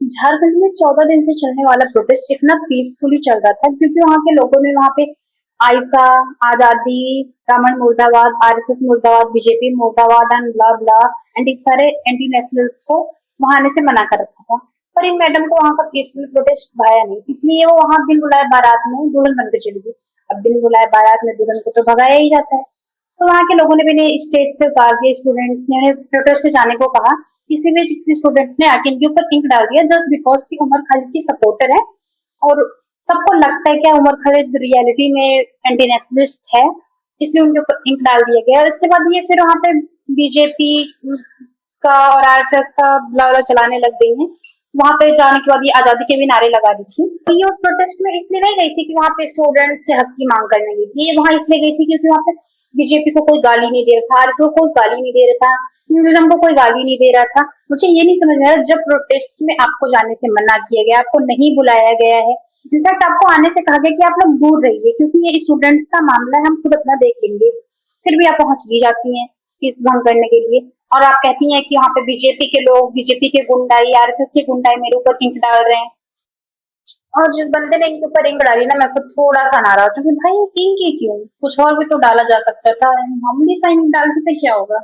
झारखंड में 14 दिन से चलने वाला प्रोटेस्ट इतना पीसफुली चल रहा था क्योंकि वहां के लोगों ने वहां पे आयशा, आजादी, रावण मुर्दाबाद, आरएसएस मुर्दाबाद, बीजेपी मुर्दाबाद एंड ब्ला ब्ला एंड इस सारे एंटी नेशनल्स को वहां आने से मना कर रखा था। पर इन मैडम को वहां का पीसफुल प्रोटेस्ट भाया नहीं, इसलिए वो वहां बिन बुलाए बारात में दुल्हन बनकर चली गई। अब बिन बुलाए बारात में दुल्हन को तो भगाया ही जाता है। तो वहाँ के लोगों ने भी इन्हें स्टेज से उतार दिया, स्टूडेंट्स ने उन्हें प्रोटेस्ट से जाने को कहा। इसी बीच किसी स्टूडेंट ने आके इनके ऊपर इंक डाल दिया जस्ट बिकॉज की उमर खालिद की सपोर्टर है और सबको लगता है कि उमर खालिद रियलिटी में एंटी नेशनलिस्ट है, इसलिए उनके ऊपर इंक डाल दिया गया। उसके बाद ये फिर वहां पे बीजेपी का और आरएसएस का ब्ला चलाने लग गई है। वहां पे जाने के बाद ये आजादी के भी नारे लगा दी थी। तो ये उस प्रोटेस्ट में इसलिए नहीं गई थी कि वहां पे स्टूडेंट्स से हक की मांग करने गई थी, ये वहां इसलिए गई थी क्योंकि वहां पे बीजेपी को कोई गाली नहीं दे रहा था, आरएसएस को कोई गाली नहीं दे रहा था, हिंदुइज्म को कोई गाली नहीं दे रहा था। मुझे ये नहीं समझ में आया जब प्रोटेस्ट में आपको जाने से मना किया गया, आपको नहीं बुलाया गया है, इनफैक्ट आपको आने से कहा गया कि आप लोग दूर रहिए क्योंकि ये स्टूडेंट्स का मामला है, हम खुद अपना देख लेंगे। फिर भी आप पहुंच भी जाती हैं पीस भंग करने के लिए और आप कहती हैं कि वहां पे बीजेपी के लोग, बीजेपी के गुंडाई, आरएसएस के गुंडाई मेरे ऊपर इंक डाल रहे हैं। और जिस बंदे ने इनके ऊपर इंक डाली ना, मैं तो थोड़ा सा नाराज हूँ कि भाई इंक ही क्यों, कुछ और भी तो डाला जा सकता था, मामूली सा इंक डालने से क्या होगा।